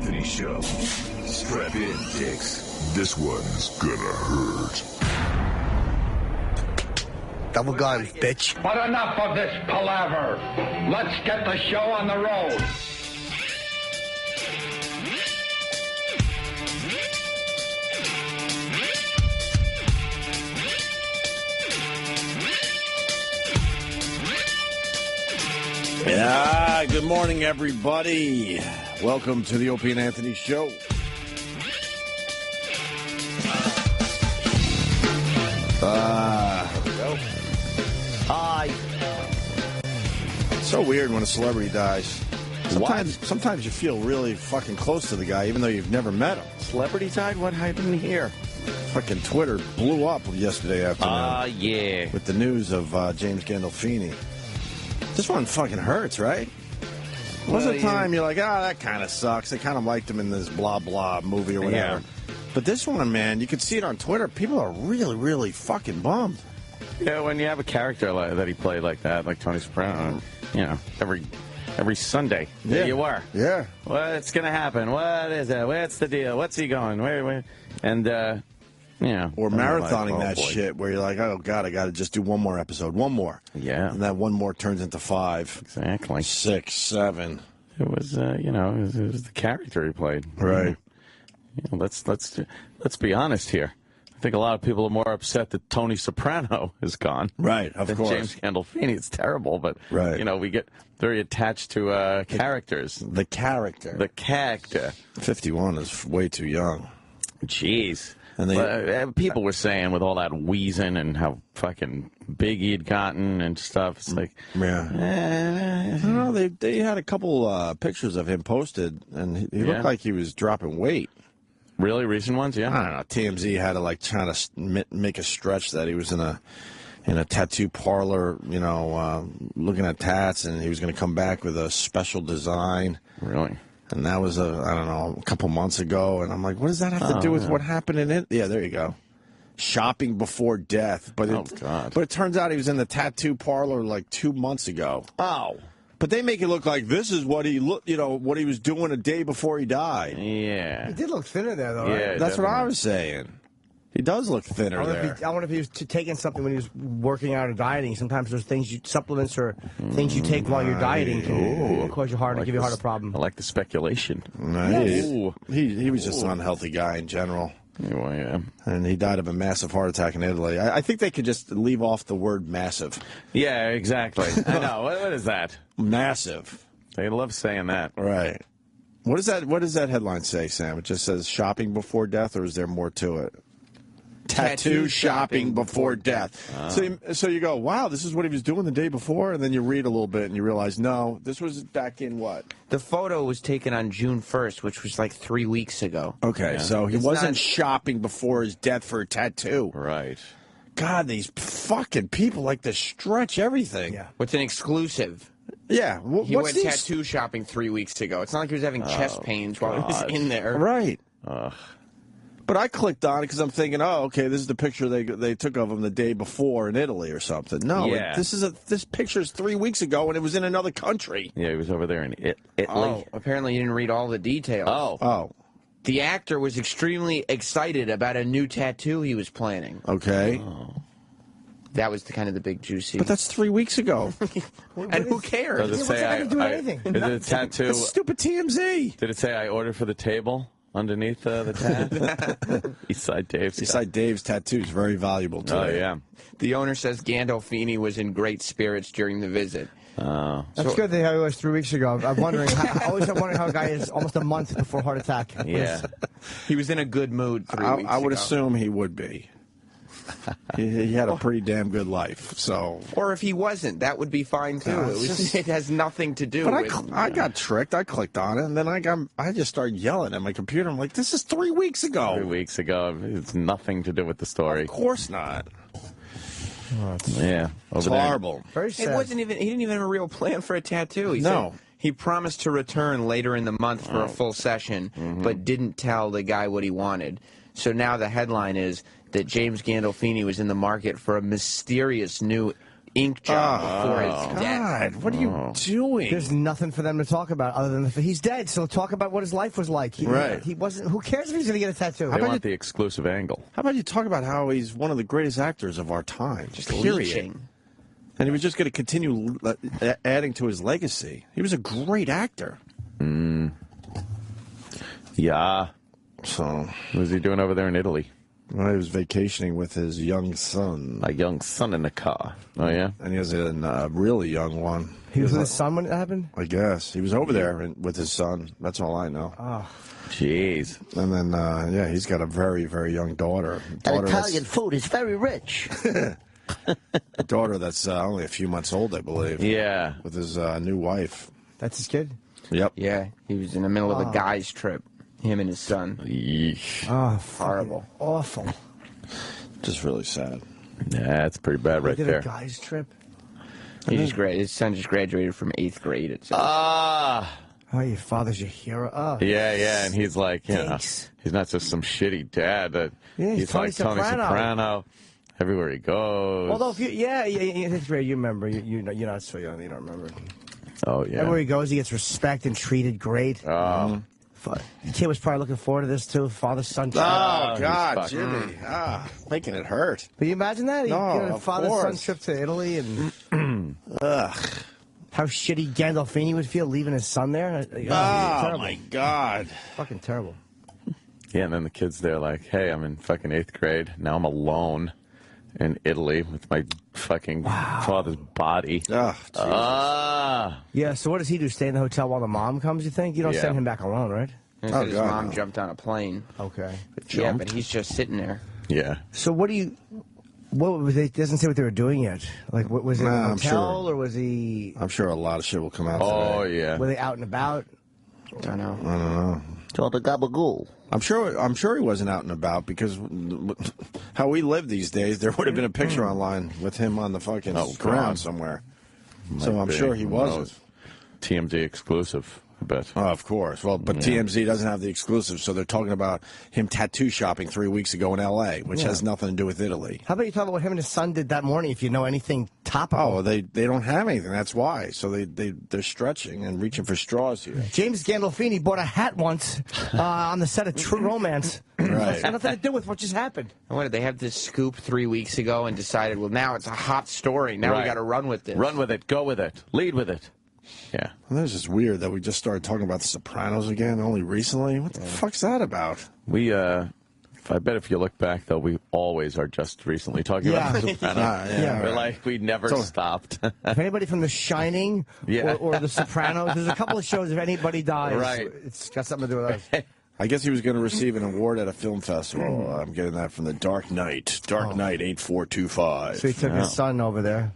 Anthony Show. Strap in, dicks. This one's gonna hurt. Double guns, bitch. But enough of this palaver. Let's get the show on the road. Yeah, good morning, everybody. Welcome to the Opie Anthony Show. Here we go. Hi. It's so weird when a celebrity dies. Sometimes you feel really fucking close to the guy, even though you've never met him. Celebrity died? What happened here? Fucking Twitter blew up yesterday afternoon. Yeah. With the news of James Gandolfini. This one fucking hurts, right? Most of the time you're like, that kind of sucks. I kind of liked him in this blah blah movie or whatever. Yeah. But this one, man, you can see it on Twitter. People are really, really fucking bummed. Yeah, when you have a character that he played like that, like Tony Soprano, you know, every Sunday, there you are. Yeah. What's going to happen? What is it? What's the deal? What's he going? Where? And, yeah. Or marathoning that shit where you're like, oh, God, I got to just do one more episode. One more. Yeah. And that one more turns into 5. Exactly. 6, 7. It was, it was the character he played. Right. You know, let's be honest here. I think a lot of people are more upset that Tony Soprano is gone. Right, of course. James Gandolfini. It's terrible, but, right. You know, we get very attached to characters. The character. The character. 51 is way too young. Jeez. And people were saying with all that wheezing and how fucking big he'd gotten and stuff, it's like, I don't know. They had a couple pictures of him posted, and he looked like he was dropping weight. Really, recent ones? Yeah. I don't know. TMZ had to try to make a stretch that he was in a tattoo parlor, looking at tats, and he was going to come back with a special design. Really. And that was, a couple months ago. And I'm like, what does that have to do with what happened in it? Yeah, there you go. Shopping before death. But it turns out he was in the tattoo parlor like 2 months ago. Oh. But they make it look like this is what he what he was doing a day before he died. Yeah. He did look thinner there, though, yeah, right? That's definitely. what I was saying. He does look thinner there. I wonder if he was taking something when he was working out or dieting. Sometimes there's supplements or things you take while you're dieting can cause your heart and give your heart a problem. I like the speculation. No, he was just an unhealthy guy in general. Anyway, yeah. And he died of a massive heart attack in Italy. I think they could just leave off the word massive. Yeah, exactly. I know. What is that? Massive. They love saying that. Right. What does that headline say, Sam? It just says shopping before death, or is there more to it? Tattoo shopping before death. So you go, wow, this is what he was doing the day before, and then you read a little bit and you realize, no, this was back in what? The photo was taken on June 1st, which was like 3 weeks ago. Okay, so he wasn't shopping before his death for a tattoo. Right. God, these fucking people like to stretch everything. Yeah. What's an exclusive? Yeah. He went tattoo shopping 3 weeks ago. It's not like he was having chest pains while he was in there. Right. But I clicked on it because I'm thinking, oh, okay, this is the picture they took of him the day before in Italy or something. No, this picture's 3 weeks ago, and it was in another country. Yeah, he was over there in Italy. Oh, apparently you didn't read all the details. Oh. The actor was extremely excited about a new tattoo he was planning. Okay. Oh. That was the big juicy. But that's 3 weeks ago. And who cares? Does it say I do anything? Is it a tattoo? That's stupid TMZ. Did it say I ordered for the table? Underneath the tat? Eastside Dave's tattoo is very valuable today. Oh, yeah. The owner says Gandolfini was in great spirits during the visit. That's good that he was 3 weeks ago. I'm wondering. I always wondering how a guy is almost a month before heart attack. Yeah. He was in a good mood 3 weeks ago. I would assume he would be. He had a pretty damn good life, so. Or if he wasn't, that would be fine too. It has nothing to do with. But I got tricked. I clicked on it, and then I just started yelling at my computer. I'm like, "This is 3 weeks ago." 3 weeks ago, it's nothing to do with the story. Of course not. Yeah, it's horrible. Very sad. It wasn't even. He didn't even have a real plan for a tattoo. He said he promised to return later in the month for a full session, but didn't tell the guy what he wanted. So now the headline is that James Gandolfini was in the market for a mysterious new ink job before his death. God, what are you doing? There's nothing for them to talk about other than he's dead. So talk about what his life was like. He wasn't. Who cares if he's going to get a tattoo? They want the exclusive angle. How about you talk about how he's one of the greatest actors of our time? Just period. Leeching. And he was just going to continue adding to his legacy. He was a great actor. Yeah. So, what was he doing over there in Italy? Well, he was vacationing with his young son. A young son in the car. Oh, yeah? And he has a really young one. He was with his son when it happened? I guess. He was over there with his son. That's all I know. Oh. Jeez. And then, he's got a very, very young daughter. And Italian food is very rich. A daughter that's only a few months old, I believe. Yeah. With his new wife. That's his kid? Yep. Yeah, he was in the middle of a guy's trip. Him and his son. Yeesh. Oh, horrible. Awful. Just really sad. Yeah, that's pretty bad right did there. A guy's trip? His son just graduated from 8th grade. It says. Oh, your father's your hero. Oh, yeah, and he's like, he's not just some shitty dad. He's like Tony Soprano. Everywhere he goes. Although, if you, that's right. You remember. You're not so young. You don't remember. Oh, yeah. Everywhere he goes, he gets respect and treated great. Oh. The kid was probably looking forward to this, too. Father-son trip. Oh, God, Jimmy. Making it hurt. Can you imagine that? No, a father-son trip to Italy and... How shitty Gandolfini would feel leaving his son there. Oh, my God. Fucking terrible. Yeah, and then the kid's there like, hey, I'm in fucking 8th grade. Now I'm alone in Italy with my fucking father's body. Yeah, so what does he do? Stay in the hotel while the mom comes, you think? You don't send him back alone, right? His mom jumped on a plane. Okay. But he's just sitting there. Yeah. So what was it? Doesn't say what they were doing yet. Like, what was it? A hotel, or was he? I'm sure a lot of shit will come out. Oh, today. yeah. Were they out and about? I don't know. I don't know. To the gabagool. I'm sure he wasn't out and about because how we live these days, there would have been a picture online with him on the fucking ground somewhere. So I'm sure he wasn't. TMZ exclusive, I bet. Oh, of course. Well, but TMZ doesn't have the exclusive, so they're talking about him tattoo shopping 3 weeks ago in L.A., which has nothing to do with Italy. How about you talk about what him and his son did that morning, if you know anything topical? Oh, they don't have anything. That's why. So they're stretching and reaching for straws here. James Gandolfini bought a hat once on the set of True Romance. Right. It's got nothing to do with what just happened. And what did they have this scoop 3 weeks ago and decided, well, now it's a hot story. Now we got to run with this. Run with it. Go with it. Lead with it. Yeah. And that's just weird that we just started talking about The Sopranos again only recently. What the fuck's that about? I bet if you look back, though, we always are just recently talking about The Sopranos. We're like, we never stopped. If anybody from The Shining or The Sopranos, there's a couple of shows, if anybody dies, it's got something to do with us. I guess he was going to receive an award at a film festival. I'm getting that from the Dark Knight. Dark Knight 8425. So he took his son over there.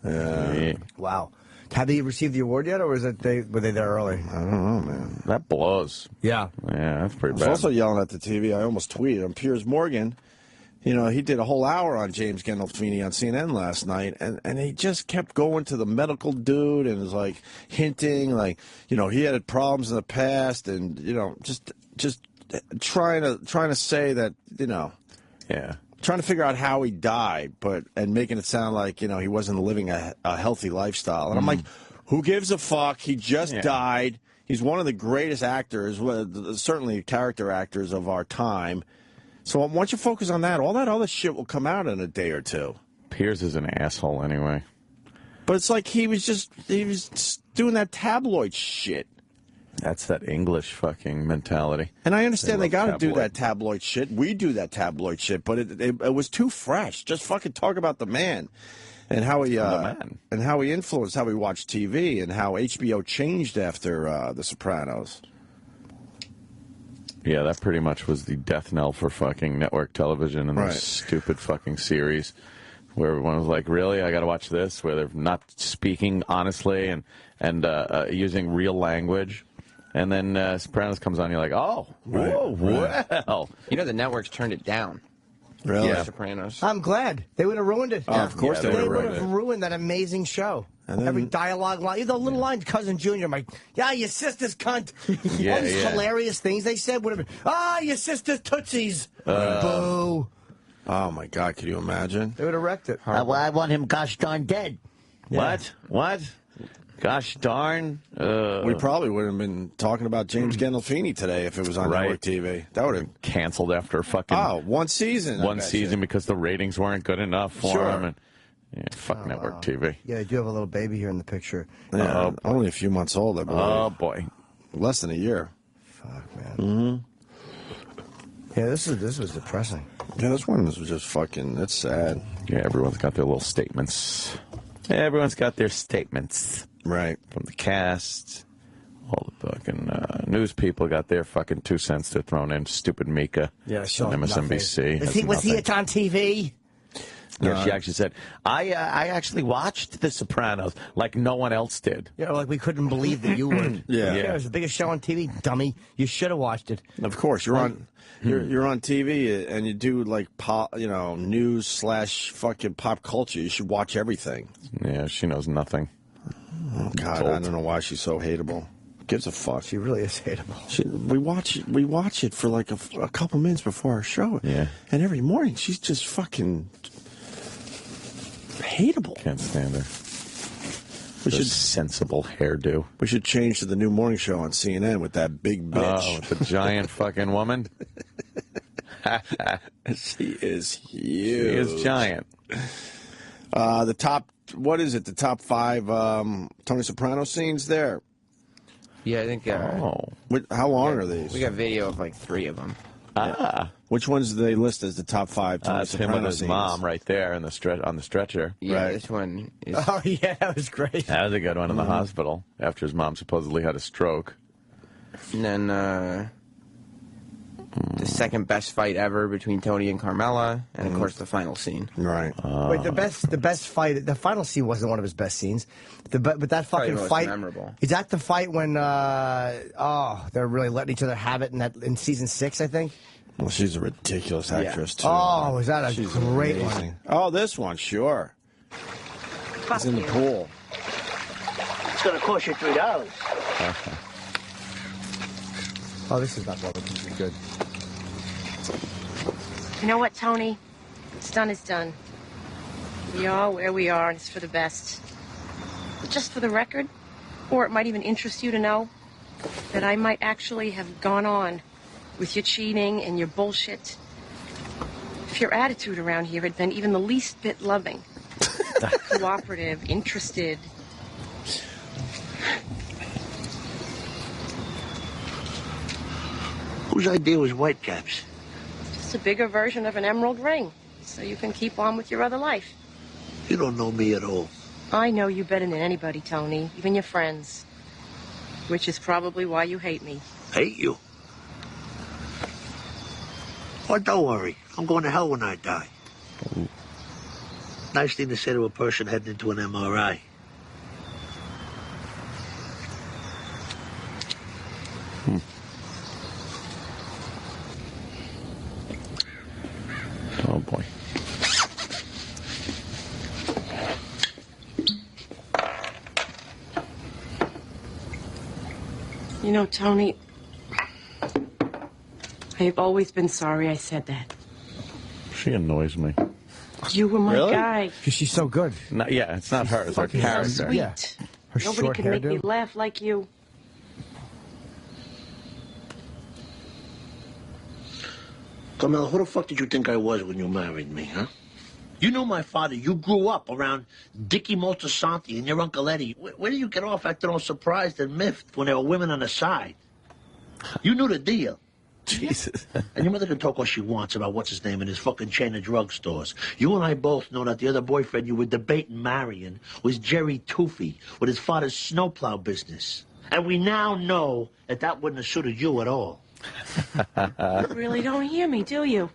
Yeah. Wow. Have they received the award yet, or were they there early? I don't know, man. That blows. Yeah. Yeah, that's pretty bad. I was also yelling at the TV. I almost tweeted him. Piers Morgan, he did a whole hour on James Gandolfini on CNN last night, and he just kept going to the medical dude and was like hinting, like, he had problems in the past, and just trying to say that, trying to figure out how he died, and making it sound like, he wasn't living a healthy lifestyle. And I'm like, who gives a fuck? He just died. He's one of the greatest actors, certainly character actors of our time. So once you focus on that, all that other shit will come out in a day or two. Piers is an asshole anyway. But it's like he was just doing that tabloid shit. That's that English fucking mentality. And I understand they got to do that tabloid shit. We do that tabloid shit, but it was too fresh. Just fucking talk about the man and how he influenced how we watch TV and how HBO changed after The Sopranos. Yeah, that pretty much was the death knell for fucking network television and those stupid fucking series where everyone was like, really? I got to watch this? Where they're not speaking honestly and using real language. And then Sopranos comes on, you're like, oh, whoa, well. The networks turned it down. Really? Yeah. Sopranos. I'm glad. They would have ruined it. Oh, of course they would have ruined that amazing show. And then, every dialogue line, the little line, Cousin Junior, I'm like, your sister's cunt. All these hilarious things they said would have been, your sister's tootsies. Boo. Oh, my God. Could you imagine? They would have wrecked it. I want him gosh darn dead. Yeah. What? Gosh darn. We probably would have been talking about James Gandolfini today if it was on network TV. That would have canceled after fucking one season. One season because the ratings weren't good enough for him. And, fuck network TV. Yeah, they do have a little baby here in the picture. Yeah, only a few months old, I believe. Oh, boy. Less than a year. Fuck, man. Yeah, this was depressing. Yeah, this one was just fucking, it's sad. Yeah, everyone's got their little statements. Everyone's got their statements. Right. From the cast. All the fucking news people got their fucking 2 cents they're thrown in. Stupid Mika. Yeah, on MSNBC. Was he on TV? Yeah, she actually said, I actually watched The Sopranos like no one else did. Yeah, like we couldn't believe that you would. Yeah. It was the biggest show on TV, dummy. You should have watched it. Of course, you're on TV and you do like news / fucking pop culture. You should watch everything. Yeah, she knows nothing. Oh God, I don't know why she's so hateable. Gives a fuck. She really is hateable. We watch it for like a couple minutes before our show. Yeah. And every morning she's just fucking hateable. Can't stand her. We should sensible hairdo. We should change to the new morning show on CNN with that big bitch. Oh, with the giant fucking woman. She is huge. She is giant. The top. What is it? The top 5 Tony Soprano scenes there. Yeah, I think. How long are these? We got video of like 3 of them. Which ones do they list as the top 5 Tony It's Soprano him with his scenes? mom right there in the on the stretcher. Yeah, Right. this one is. Oh, yeah, that was great. That was a good one in the hospital after his mom supposedly had a stroke. And then the second best fight ever between Tony and Carmella, and of course the final scene. Right. Wait, the best fight. The final scene wasn't one of his best scenes. But that Probably fucking the most fight. memorable. Is that the fight when they're really letting each other have it in season 6, I think? Well, she's a ridiculous actress too. Oh, is that a She's great amazing. one? Oh, this one, sure. He's in the pool. It's going to cost you $3. Oh, this is not that one. This is good. You know what, Tony? What's done is done. We are where we are, and it's for the best. But just for the record, or it might even interest you to know, that I might actually have gone on with your cheating and your bullshit if your attitude around here had been even the least bit loving, cooperative, interested. Whose idea was Whitecaps? Just a bigger version of an emerald ring, so you can keep on with your other life. You don't know me at all. I know you better than anybody, Tony, even your friends. Which is probably why you hate me. Hate you? Oh, don't worry. I'm going to hell when I die. Nice thing to say to a person heading into an MRI. Oh, boy. You know, Tony, I have always been sorry I said that. She annoys me. You were my guy. Because she's so good. Yeah, it's not her. It's her character. Sweet. Yeah. Her Nobody short can make me hairdo. laugh like you. Carmela, who the fuck did you think I was when you married me, huh? You knew my father. You grew up around Dickie Moltisanti and your Uncle Eddie. Where do you get off acting all surprised and miffed when there were women on the side? You knew the deal. Jesus. And your mother can talk all she wants about what's his name in his fucking chain of drugstores. You and I both know that the other boyfriend you were debating marrying was Jerry Toofy with his father's snowplow business. And we now know that that wouldn't have suited you at all. You really don't hear me, do you?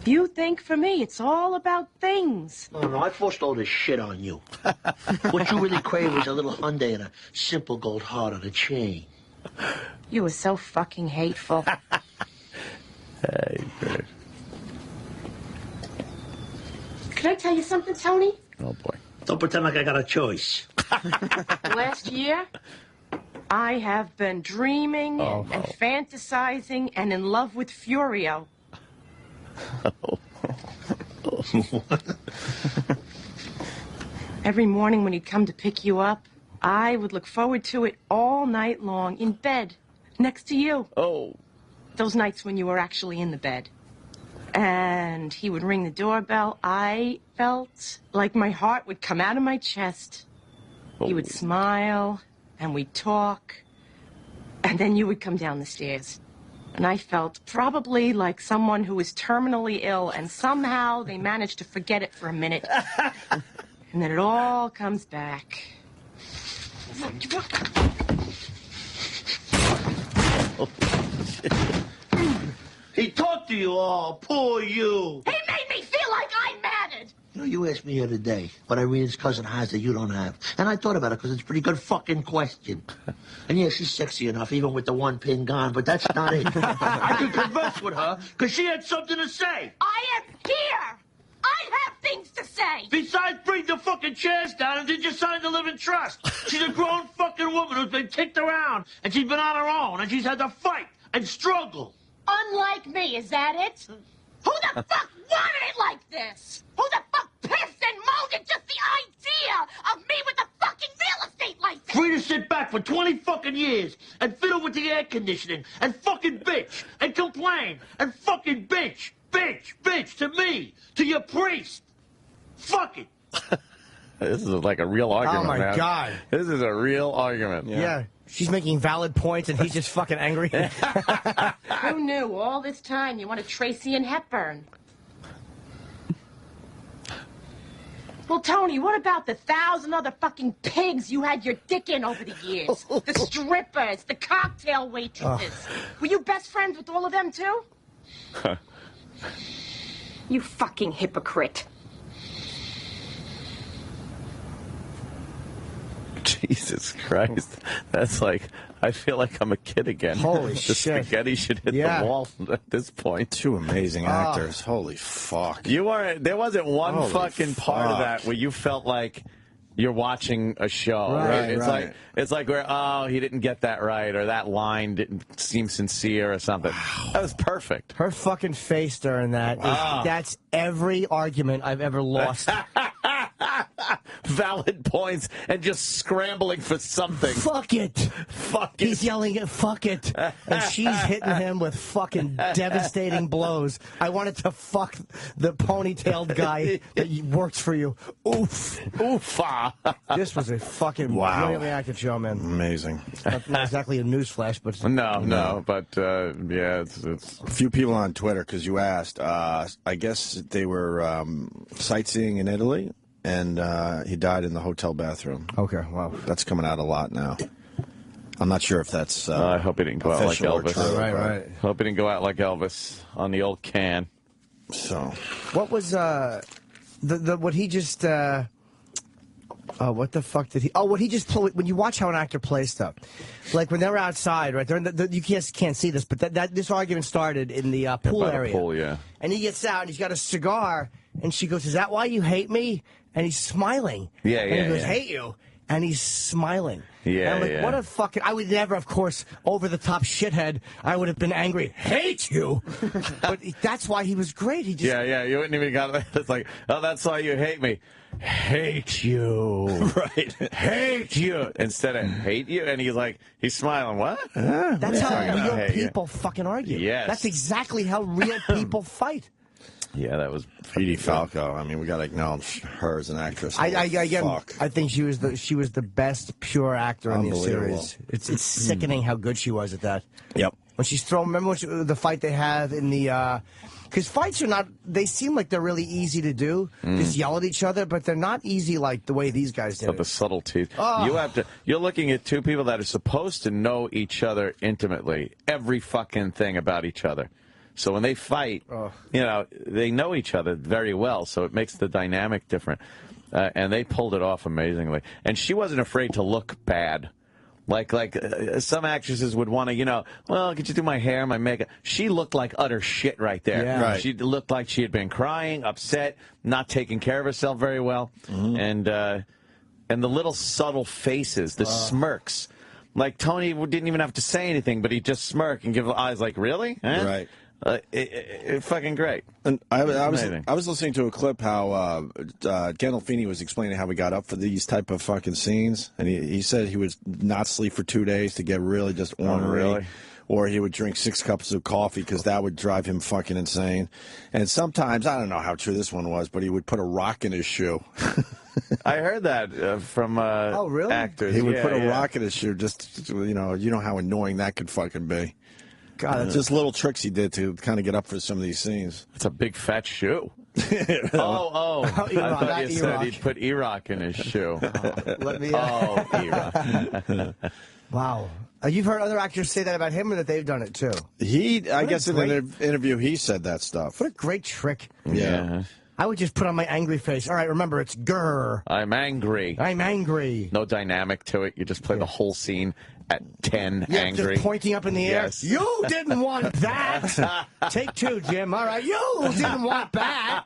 You think for me it's all about things. No, I forced all this shit on you. What you really crave is a little Hyundai and a simple gold heart on a chain. You were so fucking hateful. Hey, good. Can I tell you something, Tony? Oh, boy. Don't pretend like I got a choice. Last year, I have been dreaming and fantasizing and in love with Furio. Every morning when he'd come to pick you up, I would look forward to it all night long in bed next to you. Oh. Those nights when you were actually in the bed. And he would ring the doorbell. I felt like my heart would come out of my chest. Oh. He would smile, and we'd talk, and then you would come down the stairs. And I felt probably like someone who was terminally ill, and somehow they managed to forget it for a minute. And then it all comes back. He talked to you all, poor you. He made me feel like I mattered. You know, you asked me the other day what Irina's cousin has that you don't have. And I thought about it because it's a pretty good fucking question. And yeah, she's sexy enough, even with the one pin gone, but that's not it. I could converse with her because she had something to say. I am here. I have things to say. Besides, bring the fucking chairs down and did you sign the living trust? She's a grown fucking woman who's been kicked around, and she's been on her own, and she's had to fight and struggle. Unlike me, is that it? Who the fuck wanted it like this? Who the fuck pissed and moaned at just the idea of me with the fucking real estate license? Free to sit back for 20 fucking years and fiddle with the air conditioning and fucking bitch and complain and fucking bitch to me, to your priest. Fuck it. This is like a real argument, Oh, my man. God. This is a real argument. Yeah. She's making valid points, and he's just fucking angry. Who knew all this time you wanted Tracy and Hepburn? Well, Tony, what about the 1,000 other fucking pigs you had your dick in over the years? The strippers, the cocktail waitresses. Were you best friends with all of them, too? You fucking hypocrite. Jesus Christ. That's like, I feel like I'm a kid again. Holy the shit. spaghetti should hit the wall at this point. Two amazing actors. Holy fuck. There wasn't one Holy fucking part of fuck. that where you felt like you're watching a show. Right, It's like where, oh, he didn't get that right, or that line didn't seem sincere or something. Wow. That was perfect. Her fucking face during that, that's every argument I've ever lost. Valid points and just scrambling for something. Fuck it. Fuck it. He's yelling at fuck it. And she's hitting him with fucking devastating blows. I wanted to fuck the ponytailed guy that works for you. Oof. Oofa. This was a fucking brilliantly acted show, man. Amazing. Not exactly a newsflash, but... No, but yeah, it's... A few people on Twitter, because you asked, I guess they were sightseeing in Italy, and he died in the hotel bathroom. Okay, wow. That's coming out a lot now. I'm not sure if that's I hope he didn't go out like Elvis. True, right. Hope he didn't go out like Elvis on the old can. So, what was what he just what the fuck did he? Oh, what he just told. When you watch how an actor plays stuff, like when they're outside, right? They're in you can't see this, but this argument started in the pool area. Pool, yeah. And he gets out, and he's got a cigar, and she goes, "Is that why you hate me?" And he's smiling. Yeah, and he goes, yeah. "Hate you." And he's smiling. Yeah, and I'm like, yeah. what a fucking... I would never, of course, over-the-top shithead, I would have been angry. Hate you! But that's why he was great. He just... Yeah, you wouldn't even got it. It's like, oh, that's why you hate me. Hate you. right. Hate you. Instead of hate you. And he's smiling. What? That's how real hate you. people fucking argue. Yes. That's exactly how real people fight. Yeah, that was Edie Falco. I mean, we got to acknowledge her as an actress. I Fuck. think she was the best pure actor in the series. It's sickening how good she was at that. Yep. When she's thrown, remember the fight they have in the, because fights are not, they seem like they're really easy to do, just yell at each other, but they're not easy like the way these guys did But the it. subtleties. Oh. You're looking at two people that are supposed to know each other intimately, every fucking thing about each other. So when they fight, they know each other very well, so it makes the dynamic different. And they pulled it off amazingly. And she wasn't afraid to look bad. Like some actresses would want to, well, could you do my hair, my makeup? She looked like utter shit right there. Yeah. Right. She looked like she had been crying, upset, not taking care of herself very well. And the little subtle faces, the smirks. Like Tony didn't even have to say anything, but he'd just smirk and give eyes like, really? Huh? Right. Fucking great. And I was listening to a clip how Gandolfini was explaining how he got up for these type of fucking scenes, and he said he would not sleep for 2 days to get really just ornery. Oh, really? Or he would drink 6 cups of coffee because that would drive him fucking insane. And sometimes, I don't know how true this one was, but he would put a rock in his shoe. I heard that from actors. He would put a rock in his shoe just, you know how annoying that could fucking be. God, that's just little tricks he did to kind of get up for some of these scenes. It's a big fat shoe. I thought you said he'd put E-Rock in his shoe. Let me. E-Rock. Wow. You've heard other actors say that about him, or that they've done it too? I guess in the interview he said that stuff. What a great trick. Yeah. I would just put on my angry face. All right, remember, it's grr. I'm angry. I'm angry. No dynamic to it. You just play the whole scene at 10 angry. Just pointing up in the air. Yes. You didn't want that. Take 2, Jim. All right, you didn't want that.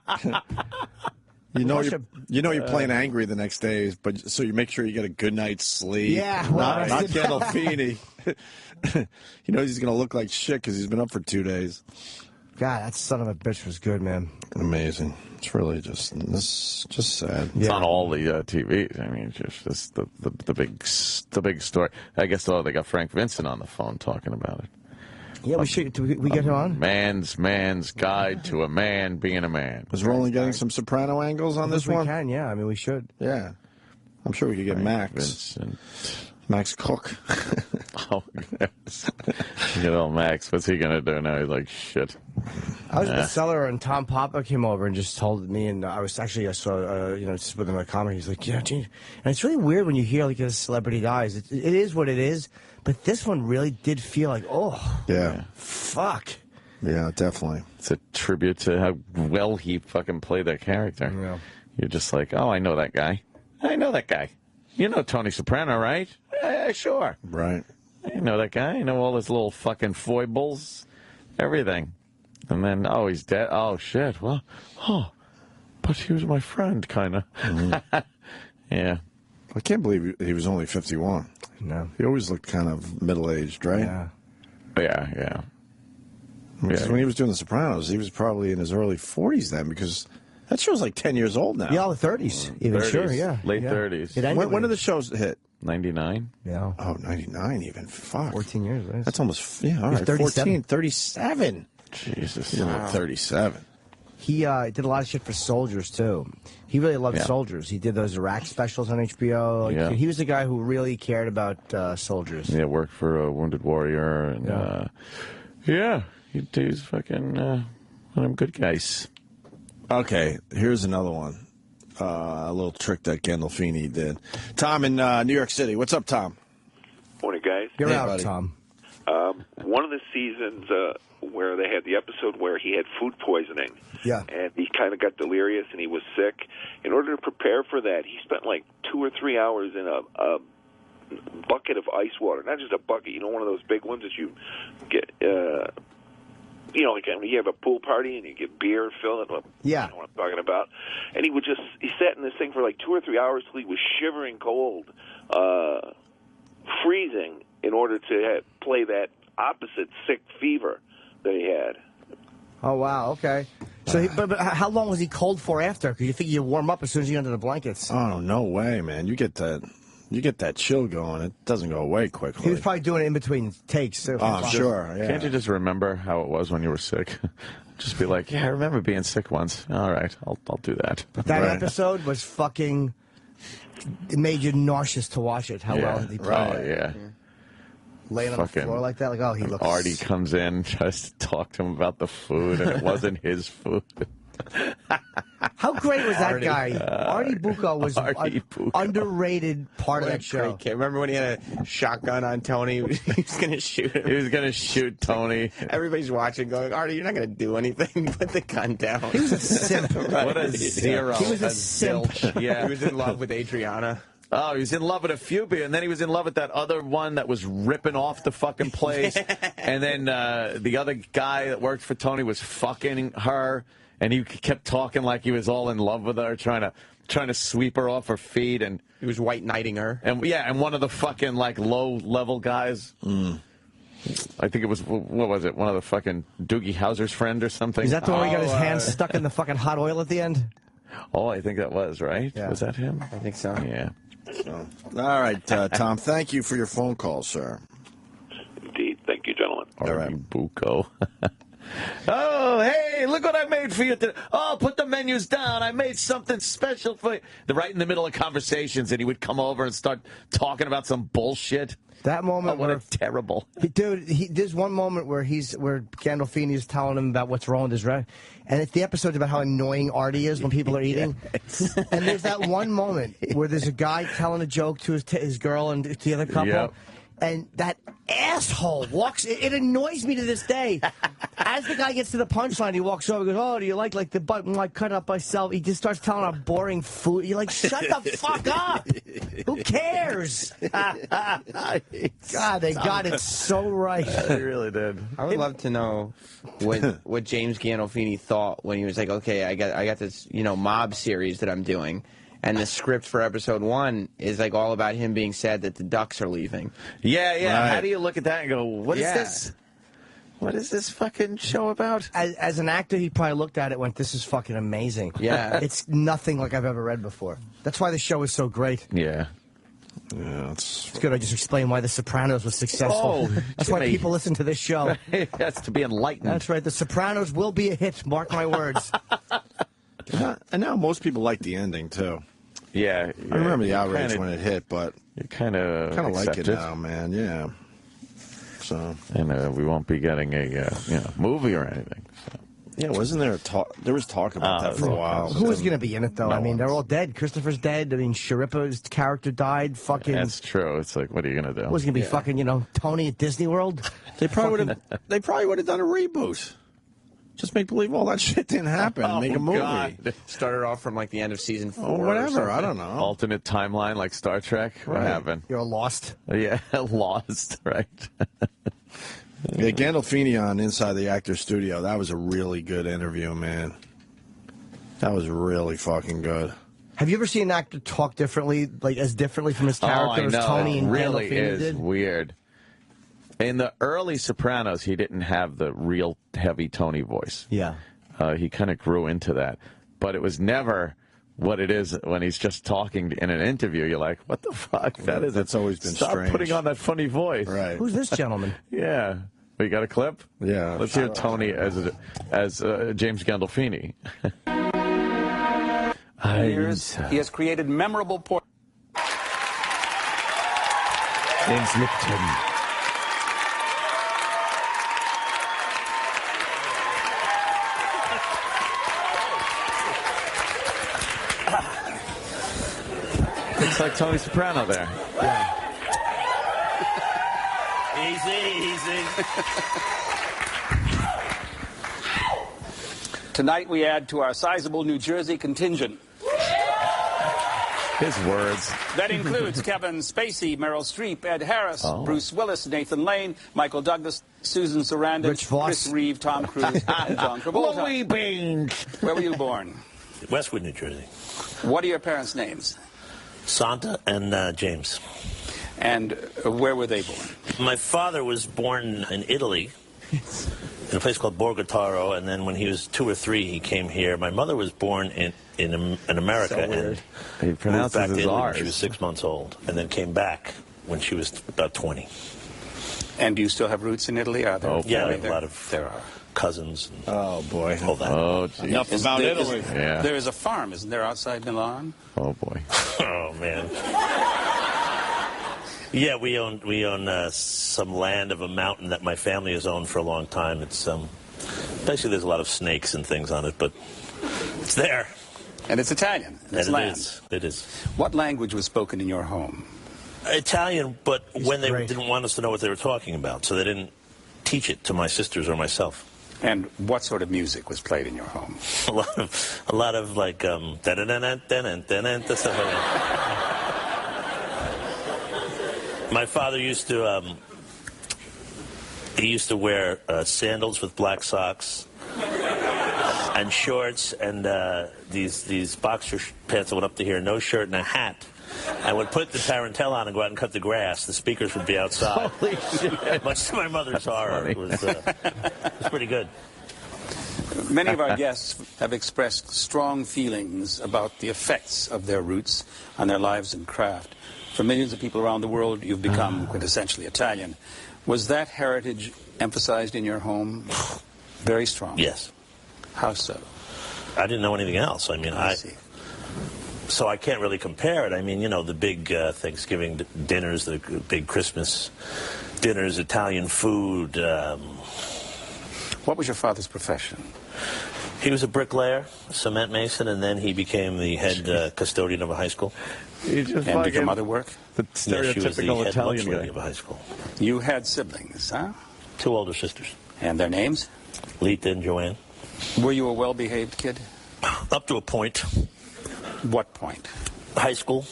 You know you're playing angry the next day, but so you make sure you get a good night's sleep. Yeah, not Gandolfini. He knows he's going to look like shit because he's been up for 2 days. God, that son of a bitch was good, man. Amazing. It's really just sad. It's on all the TVs. I mean, just the big story. I guess they got Frank Vincent on the phone talking about it. Yeah, we should. Do we get him on? Man's guide to a man being a man. Was Roland getting some Soprano angles on this one? We can, yeah. I mean, we should. Yeah. I'm sure we could get Frank Max. Vincent. Max Koch. Oh, yes. Good old Max. What's he going to do now? He's like, shit. I was at the cellar, and Tom Papa came over and just told me, and I saw, just with him a comment. He's like, yeah, geez. And it's really weird when you hear, like, a celebrity dies. It is what it is, but this one really did feel like, oh. Yeah. Fuck. Yeah, definitely. It's a tribute to how well he fucking played that character. Yeah. You're just like, oh, I know that guy. I know that guy. You know Tony Soprano, right? Yeah, sure. Right. I know that guy. I know all his little fucking foibles, everything. And then, oh, he's dead. Oh, shit. Well, but he was my friend, kind of. Mm-hmm. Yeah. I can't believe he was only 51. No. He always looked kind of middle-aged, right? Yeah. Yeah. Because when he was doing The Sopranos, he was probably in his early 40s then, because that show's like 10 years old now. Yeah, all the 30s. Even 30s, sure, yeah. Late yeah. 30s. When did the shows hit? 99? Yeah. Oh, 99 even. Fuck. 14 years, right? That's almost, yeah, all right. 14, 37. Jesus. He's 37. He did a lot of shit for soldiers, too. He really loved soldiers. He did those Iraq specials on HBO. Yeah. He was the guy who really cared about soldiers. Yeah, worked for a Wounded Warrior. And, he's fucking one of them good guys. Okay, here's another one. A little trick that Gandolfini did. Tom in New York City. What's up, Tom? Morning, guys. You're out, buddy. Tom. One of the seasons where they had the episode where he had food poisoning. Yeah. And he kind of got delirious and he was sick. In order to prepare for that, he spent like 2 or 3 hours in a bucket of ice water. Not just a bucket, one of those big ones that you get... like when you have a pool party and you get beer filled. Yeah. You know what I'm talking about. And he sat in this thing for like 2 or 3 hours till he was shivering cold, freezing, in order to play that opposite sick fever that he had. Oh, wow, okay. So, but how long was he cold for after? Because you think you warm up as soon as you get under the blankets. Oh, no way, man. You get that chill going. It doesn't go away quickly. He was probably doing it in between takes, too. Oh, I'm sure, yeah. Can't you just remember how it was when you were sick? Just be like, yeah, I remember being sick once. All right, I'll do that. That episode was fucking... It made you nauseous to watch it, how well he played. Oh, yeah. Laying on the floor like that, like, oh, he looks... Artie comes in, tries to talk to him about the food, and it wasn't his food. How great was that guy? Artie Bucco was an underrated part of that show. Great kid. Remember when he had a shotgun on Tony? He was going to shoot him. He was going to shoot Tony. Everybody's watching going, Artie, you're not going to do anything. Put the gun down. He was a simp. What a zero. He was a simp. Yeah. He was in love with Adriana. Oh, he was in love with a few people, and then he was in love with that other one that was ripping off the fucking place. And then the other guy that worked for Tony was fucking her, and he kept talking like he was all in love with her, trying to sweep her off her feet, and he was white knighting her. And one of the fucking like low level guys. Yeah, I think it was, what was it? One of the fucking Doogie Howser's friend or something. Is that the one where he got his hands stuck in the fucking hot oil at the end? Oh, I think that was, right? Yeah. Was that him? I think so. Yeah. So, all right, Tom, thank you for your phone call, sir. Indeed. Thank you, gentlemen. All right. Bucco. Oh, hey, look what I made for you today. Oh, put the menus down. I made something special for you. Right in the middle of conversations, and he would come over and start talking about some bullshit. That moment, what a terrible. Dude, there's one moment where Gandolfini is telling him about what's wrong with his restaurant, and it's the episode's about how annoying Artie is when people are eating. Yes. And there's that one moment where there's a guy telling a joke to his girl and to the other couple. Yep. And that asshole walks. It annoys me to this day. As the guy gets to the punchline, he walks over and goes, "Oh, do you like the button I cut up myself?" He just starts telling how boring food. You're like, shut the fuck up. Who cares? God, they got it so right. They really did. I would love to know what James Gandolfini thought when he was like, okay, I got this mob series that I'm doing. And the script for episode 1 is like all about him being sad that the Ducks are leaving. Yeah. Right. How do you look at that and go, what is this? What is this fucking show about? As an actor, he probably looked at it and went, this is fucking amazing. Yeah. It's nothing like I've ever read before. That's why the show is so great. Yeah. Yeah, it's good. I just explained why The Sopranos was successful. That's why people listen to this show. That's to be enlightened. That's right. The Sopranos will be a hit. Mark my words. And now most people like the ending, too. Yeah. I remember the outrage when it hit, but you kind of like it now, man. Yeah. So. And we won't be getting a movie or anything. So. Yeah, wasn't there there was talk about that for a while. Who was going to be in it, though? I mean, they're all dead. Christopher's dead. I mean, Sharippa's character died. Fucking. That's true. It's like, what are you going to do? Was going to be fucking, Tony at Disney World? They probably would have done a reboot. Just make believe all that shit didn't happen and make a movie. God. Started off from like the end of season 4 or whatever. I don't know. Alternate timeline like Star Trek. What happened? You're lost. Yeah, lost. Right. Yeah, Gandolfini on Inside the Actors Studio. That was a really good interview, man. That was really fucking good. Have you ever seen an actor talk differently, like as differently from his character as Tony and really Gandolfini did? Weird. In the early Sopranos, he didn't have the real heavy Tony voice. Yeah. He kind of grew into that. But it was never what it is when he's just talking in an interview. You're like, what the fuck? That's always been Stop strange. putting on that funny voice. Right. Who's this gentleman? Yeah. We got a clip? Yeah. Let's hear Tony as James Gandolfini. He has created memorable James Lipton. Looks like Tony Soprano there. Yeah. Easy. Tonight we add to our sizable New Jersey contingent. His words. That includes Kevin Spacey, Meryl Streep, Ed Harris, Bruce Willis, Nathan Lane, Michael Douglas, Susan Sarandon, Chris Reeve, Tom Cruise, and John Travolta. Louis Beans. Where were you born? Westwood, New Jersey. What are your parents' names? Santa and James. And where were they born? My father was born in Italy, in a place called Borgataro, and then when he was 2 or 3, he came here. My mother was born in America and moved back to Italy when she was 6 months old, and then came back when she was about 20. And do you still have roots in Italy? Are there? Yeah, a lot of cousins. And oh, boy. All that. Oh, geez. Enough about Italy. Yeah. There is a farm, isn't there, outside Milan? Oh, boy. Oh, man. Yeah, we own some land of a mountain that my family has owned for a long time. It's basically there's a lot of snakes and things on it, but it's there. And it's Italian. It's land. It is. What language was spoken in your home? Italian, but when they didn't want us to know what they were talking about, so they didn't teach it to my sisters or myself. And what sort of music was played in your home? A lot of like stuff like that. My father used to wear sandals with black socks and shorts and these boxer pants that went up to here, no shirt and a hat. and would put the tarantella on and go out and cut the grass. The speakers would be outside. Holy shit. Much to my mother's horror. It was pretty good. Many of our guests have expressed strong feelings about the effects of their roots on their lives and craft. For millions of people around the world, you've become quintessentially Italian. Was that heritage emphasized in your home very strong? Yes. How so? I didn't know anything else. I mean, so I can't really compare it. I mean, you know, the big Thanksgiving dinners, the big Christmas dinners, Italian food. What was your father's profession? He was a bricklayer, a cement mason, and then he became the head custodian of a high school. And did your mother work? The Yes, she was the stereotypical head Italian lunch lady guy. of a high school. You had siblings, huh? 2 older sisters. And their names? Lita and Joanne. Were you a well-behaved kid? Up to a point. What point? High school.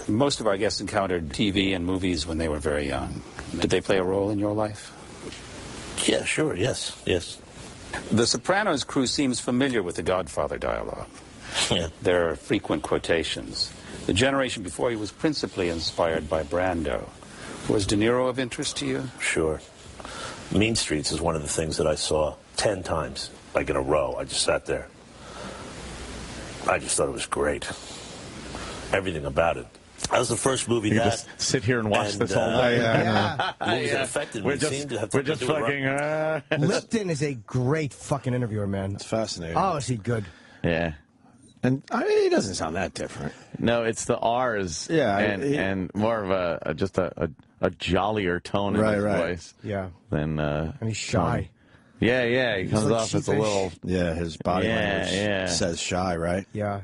Most of our guests encountered TV and movies when they were very young. Did they play a role in your life? Yeah, sure, yes. The Sopranos crew seems familiar with the Godfather dialogue. Yeah. There are frequent quotations. The generation before you was principally inspired by Brando. Was De Niro of interest to you? Sure. Mean Streets is one of the things that I saw 10 times, like in a row. I just sat there. I just thought it was great. Everything about it. That was the first movie You that... just sit here and watch this all day. Movies that affected me. We're just fucking... Lipton is a great fucking interviewer, man. It's fascinating. Oh, is he good? Yeah. And I mean, he doesn't sound that different. No, it's the R's. Yeah, and more of just a jollier tone in his voice. Yeah. Than and he's shy. Yeah, he comes like off as a sheepish. little. Yeah, his body language says shy, right? Yeah.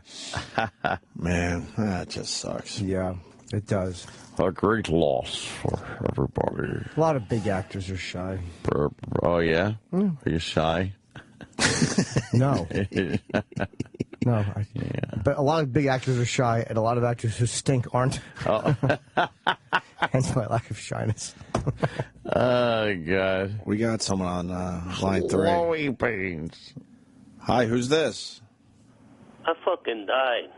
Man, that just sucks. Yeah, it does. A great loss for everybody. A lot of big actors are shy. Oh yeah, Are you shy? No. No. But a lot of big actors are shy, and a lot of actors who stink aren't. Oh. Hence my lack of shyness. Oh, God. We got someone on line 3. Chloe Baines. Hi, who's this? I fucking died.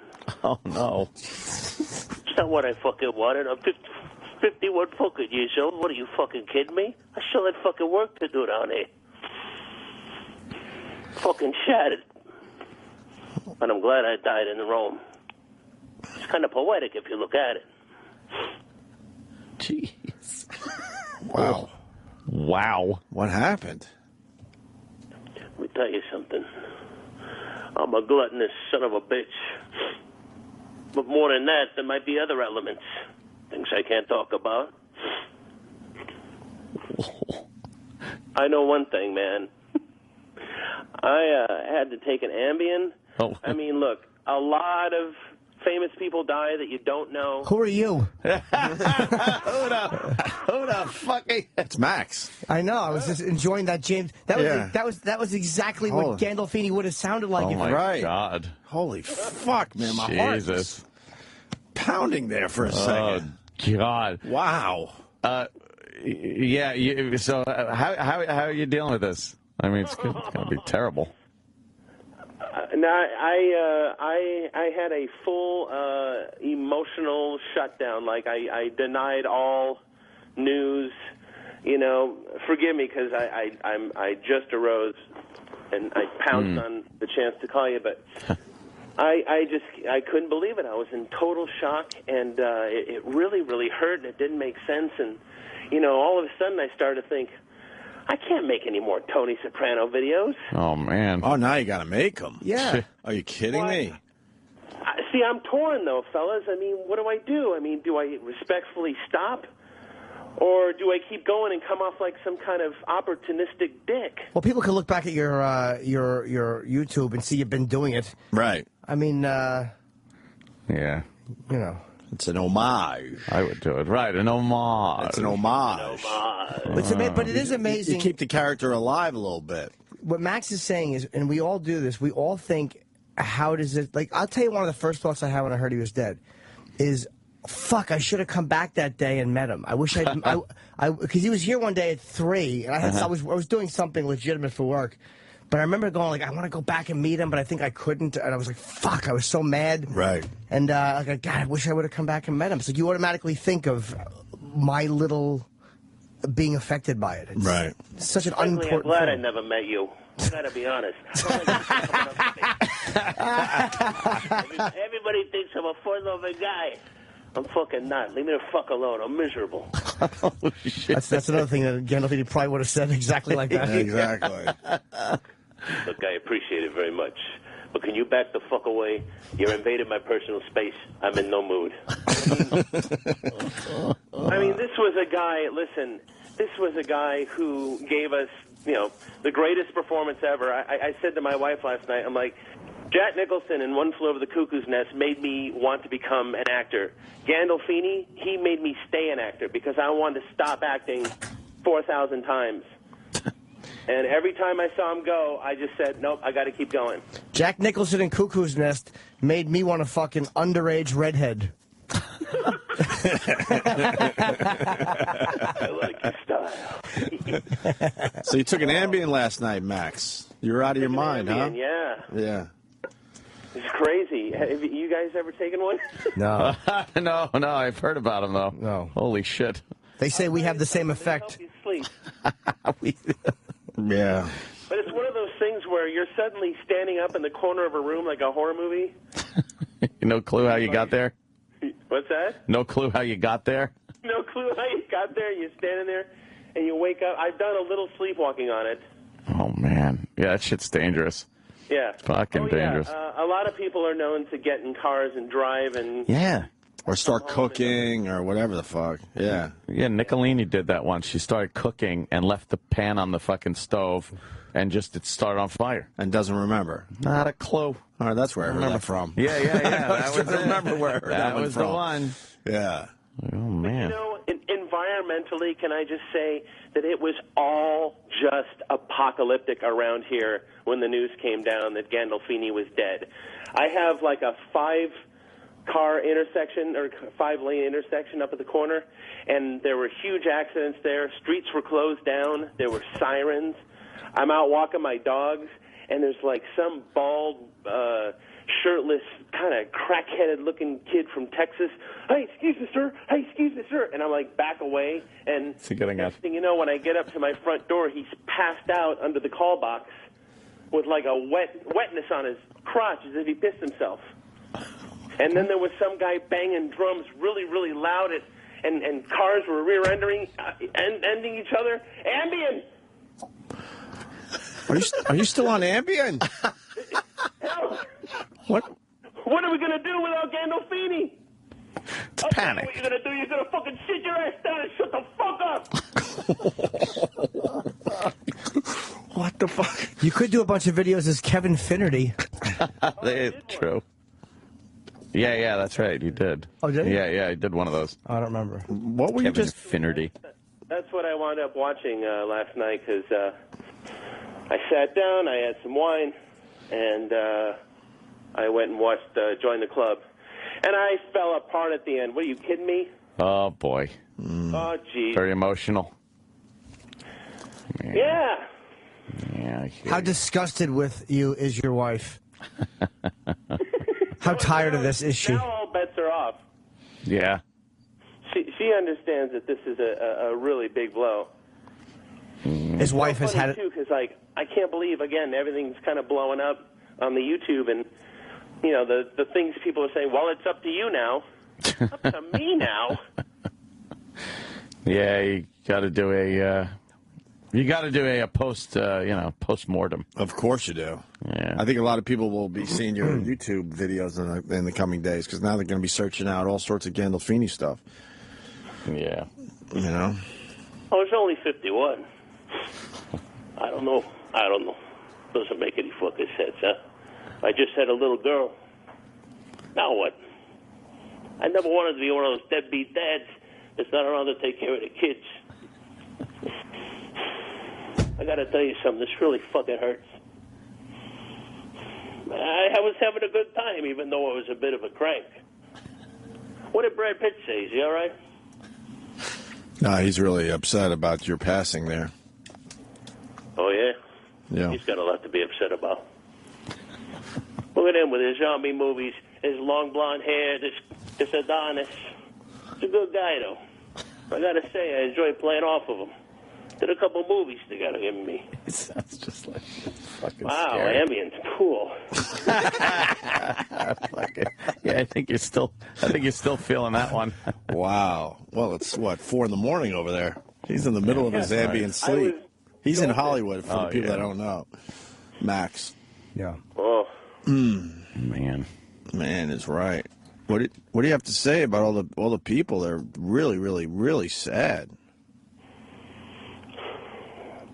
Oh, no. It's not what I fucking wanted. I'm 51 fucking years old. What, are you fucking kidding me? I still had fucking work to do down here. Fucking shattered. But I'm glad I died in Rome. It's kind of poetic if you look at it. Jeez. Wow. What happened? Let me tell you something. I'm a gluttonous son of a bitch. But more than that, there might be other elements. Things I can't talk about. I know one thing, man. I had to take an Ambien. Oh. I mean, look, a lot of famous people die that you don't know. Who are you? Who the fucking? It's Max. I know. I was just enjoying that, James. That was exactly what Gandolfini would have sounded like. Oh, my God. Holy fuck, man. My heart is pounding there for a second. Oh, God. Wow. Yeah. So how are you dealing with this? I mean, it's going to be terrible. No, I had a full emotional shutdown. Like I denied all news. You know, forgive me because I just arose and I pounced on the chance to call you, but I couldn't believe it. I was in total shock, and it really hurt, and it didn't make sense. And you know, all of a sudden I started to think, I can't make any more Tony Soprano videos. Oh, man. Oh, now you got to make them. Yeah. Are you kidding me? See, I'm torn, though, fellas. I mean, what do I do? I mean, do I respectfully stop? Or do I keep going and come off like some kind of opportunistic dick? Well, people can look back at your YouTube and see you've been doing it. Right. I mean, yeah. You know. It's an homage. I would do it. Right, an homage. It's an homage. But it is amazing. You keep the character alive a little bit. What Max is saying is, and we all do this, we all think, how does it, like, I'll tell you one of the first thoughts I had when I heard he was dead is, fuck, I should have come back that day and met him. I wish because he was here one day at 3, and I was doing something legitimate for work, But I remember going like, I want to go back and meet him, but I think I couldn't. And I was like, fuck, I was so mad. Right. And God, I wish I would have come back and met him. So you automatically think of my little being affected by it. It's right. Such an Frankly, unimportant I'm glad I thing. never met you. I gotta be honest. Everybody thinks I'm a fun-loving guy. I'm fucking not. Leave me the fuck alone. I'm miserable. Oh, shit. That's another thing that Gandolfini probably would have said exactly like that. Exactly. Look, I appreciate it very much. But can you back the fuck away? You're invading my personal space. I'm in no mood. I mean, this was a guy, listen, this was a guy who gave us, you know, the greatest performance ever. I said to my wife last night, I'm like, Jack Nicholson in One Flew Over the Cuckoo's Nest made me want to become an actor. Gandolfini, he made me stay an actor because I wanted to stop acting 4,000 times. And every time I saw him go, I just said, nope, I got to keep going. Jack Nicholson in Cuckoo's Nest made me want to fucking underage redhead. I like your style. So you took an Ambien last night, Max. You were out of your mind, Ambien, huh? Yeah. Yeah. It's crazy. Have you guys ever taken one? No. No, I've heard about him, though. No. Holy shit. They say we have the same effect. Help you sleep. Yeah. But it's one of those things where you're suddenly standing up in the corner of a room like a horror movie. No clue how you got there? What's that? No clue how you got there? No clue how you got there. You're standing there, and you wake up. I've done a little sleepwalking on it. Oh, man. Yeah, that shit's dangerous. Yeah. Fucking dangerous. A lot of people are known to get in cars and drive and... Yeah. Or start cooking or whatever the fuck. Yeah. Yeah, Nicolini did that once. She started cooking and left the pan on the fucking stove and just it started on fire. And doesn't remember. Not a clue. All right, that's where I heard that from. Yeah. That was remember where I heard that one was from. the one. Yeah. Oh, man. You know, environmentally, can I just say that it was all just apocalyptic around here when the news came down that Gandolfini was dead. I have like a 5-car intersection or 5-lane intersection up at the corner, and there were huge accidents there. Streets were closed down. There were sirens. I'm out walking my dogs, and there's like some bald, shirtless, kind of crackheaded-looking kid from Texas. Hey, excuse me, sir. Hey, excuse me, sir. And I'm like, back away. And next thing you know, when I get up to my front door, he's passed out under the call box with like a wetness on his crotch as if he pissed himself. And then there was some guy banging drums really, really loud, and cars were rear-ending each other. Ambien! Are you still on Ambien? Hell, What? what are we going to do without Gandolfini? It's I'll panic. tell you what you're going to do. You're going to fucking sit your ass down and shut the fuck up. What the fuck? You could do a bunch of videos as Kevin Finnerty. True. Yeah, that's right. You did. Oh, did you? Yeah, I did one of those. I don't remember. What were Kevin you just... Finnerty. That's what I wound up watching last night because I sat down, I had some wine, and I went and watched Join the Club. And I fell apart at the end. What, are you kidding me? Oh, boy. Oh, gee. Very emotional. Yeah. Yeah. I hear How you. disgusted with you is your wife? How tired of this is she? Now all bets are off. Yeah. She understands that this is a really big blow. His wife has had it. too, because like I can't believe again everything's kind of blowing up on the YouTube, and you know the things people are saying. Well, it's up to you now. Up to me now. Yeah, you got to do a post-mortem. Of course you do. Yeah. I think a lot of people will be seeing your YouTube videos in the coming days because now they're going to be searching out all sorts of Gandolfini stuff. Yeah. You know? Oh, it's only 51. I don't know. Doesn't make any fucking sense, huh? I just had a little girl. Now what? I never wanted to be one of those deadbeat dads that's not around to take care of the kids. I gotta tell you something. This really fucking hurts. I was having a good time, even though I was a bit of a crank. What did Brad Pitt say? Is he all right? No, he's really upset about your passing there. Oh, yeah? Yeah. He's got a lot to be upset about. Look at him with his zombie movies, his long blonde hair, this Adonis. He's a good guy, though. I gotta say, I enjoy playing off of him. Did a couple movies together, him and me. It sounds just like fucking wow, scary. Ambient's cool. Yeah, I think you're still feeling that one. Wow. Well, it's what, 4 in the morning over there. He's in the middle of his ambient sleep. He's in Hollywood for the people that don't know. Max. Yeah. Oh. Man is right. What do you have to say about all the people? They're really, really, really sad.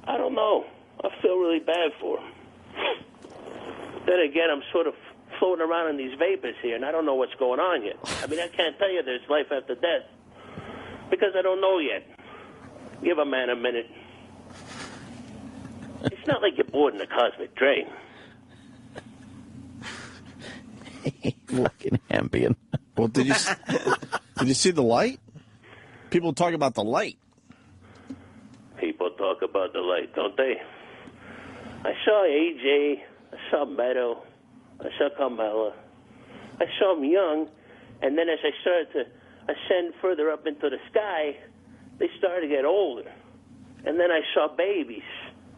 I don't know. I feel really bad for him. Then again, I'm sort of floating around in these vapors here, and I don't know what's going on yet. I mean, I can't tell you there's life after death because I don't know yet. Give a man a minute. It's not like you're bored in a cosmic drain. Fucking ambient. Well, did you see the light? People talk about the light. People talk about the light, don't they? I saw AJ, I saw Meadow, I saw Carmela, I saw them young, and then as I started to ascend further up into the sky, they started to get older. And then I saw babies.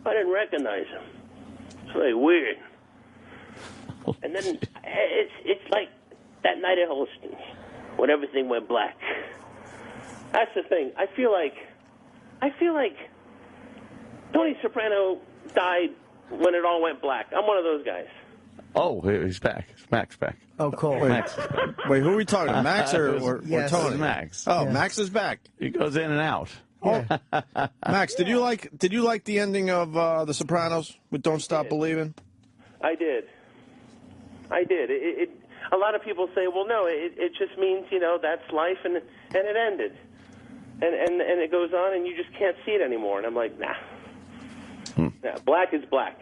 I didn't recognize them. It's very weird. And then it's like that night at Holston's when everything went black. That's the thing. I feel like Tony Soprano died when it all went black. I'm one of those guys. Oh, he's back. Max back. Oh, cool. Max. Wait, who are we talking to? Max or Yes. Tony? Max. Oh, Yeah. Max is back. He goes in and out. Yeah. Max, did you like the ending of The Sopranos with "Don't Stop Believing"? I did. It a lot of people say, well, no, it just means, that's life, and it ended. And it goes on, and you just can't see it anymore. And I'm like, nah. Nah, black is black.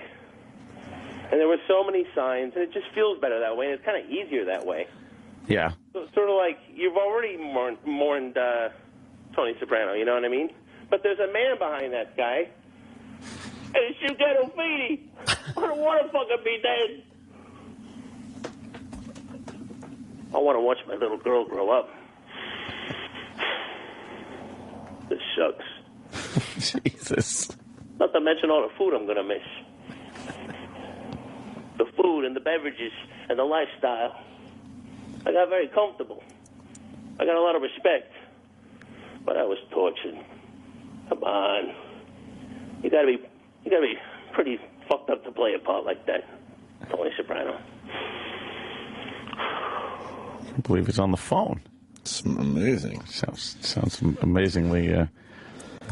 And there were so many signs, and it just feels better that way, and it's kind of easier that way. Yeah. So it's sort of like you've already mourned Tony Soprano, you know what I mean? But there's a man behind that guy. And it's you, Gandolfini. I don't want to fucking be dead. I want to watch my little girl grow up. This sucks. Jesus. Not to mention all the food I'm going to miss. The food and the beverages and the lifestyle. I got very comfortable. I got a lot of respect. But I was tortured. Come on. You gotta be pretty fucked up to play a part like that. Tony Soprano. I believe he's on the phone. It's amazing. Sounds amazingly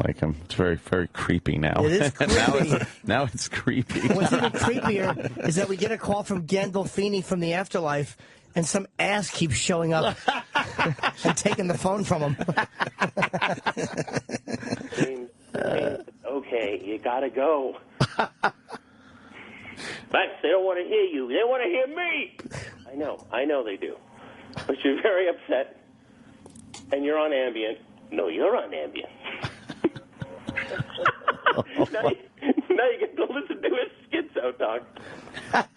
like him. It's very, very creepy now. It is creepy. now it's creepy. What's even creepier is that we get a call from Gandolfini from the afterlife, and some ass keeps showing up and taking the phone from him. Okay, you gotta go. Max, they don't want to hear you. They want to hear me. I know they do. But you're very upset, and you're on Ambien. No, you're on Ambien. now you get to listen to his schizo talk.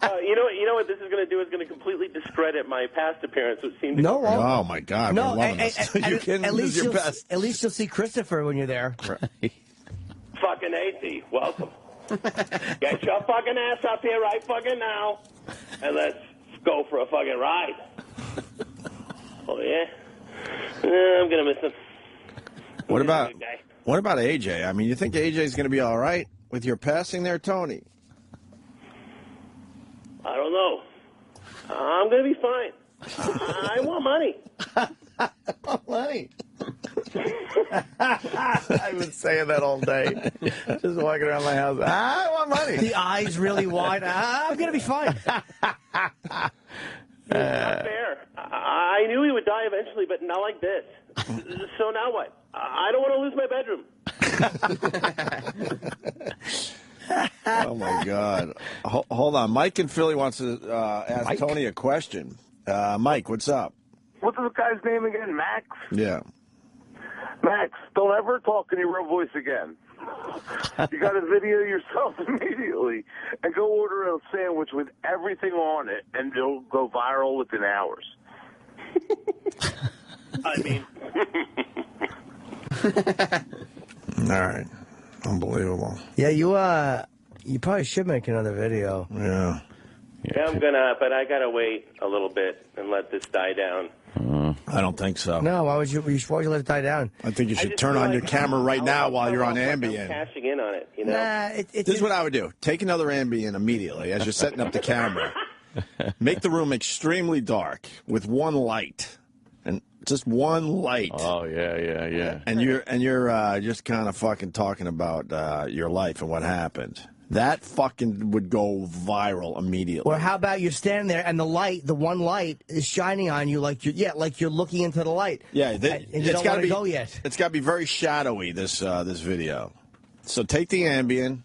You know what this is going to do? Is going to completely discredit my past appearance, which seemed to Oh my God! No, we're loving this. You can at lose least your best. At least you'll see Christopher when you're there. Right. fucking AC. Welcome. Get your fucking ass up here right fucking now, and let's go for a fucking ride. Oh yeah, I'm gonna miss him. What about AJ? I mean, you think AJ's going to be all right with your passing there, Tony? I don't know. I'm going to be fine. I want money. Money. I've been saying that all day. Just walking around my house. I want money. The eyes really wide. I'm going to be fine. Not fair. I knew he would die eventually, but not like this. So now what? I don't want to lose my bedroom. Oh, my God. Hold on. Mike in Philly wants to ask Tony a question. Mike, what's up? What's the guy's name again? Max? Yeah. Max, don't ever talk in your real voice again. You got to video yourself immediately and go order a sandwich with everything on it, and it'll go viral within hours. I mean... All right. Unbelievable. Yeah, you probably should make another video. Yeah. Yeah, I'm gonna, but I gotta wait a little bit and let this die down. I don't think so. No, why would you let it die down? I think you should turn on your camera right now while you're on Ambien. I'm cashing in on it, you know? This is what I would do. Take another Ambien immediately as you're setting up the camera. Make the room extremely dark with one light. And just one light. Oh, yeah. And you're just kind of fucking talking about your life and what happened. That fucking would go viral immediately. Or how about you're standing there and the one light is shining on you like you're looking into the light. Yeah, and you don't want to go yet. It's got to be very shadowy, this video. So take the Ambien,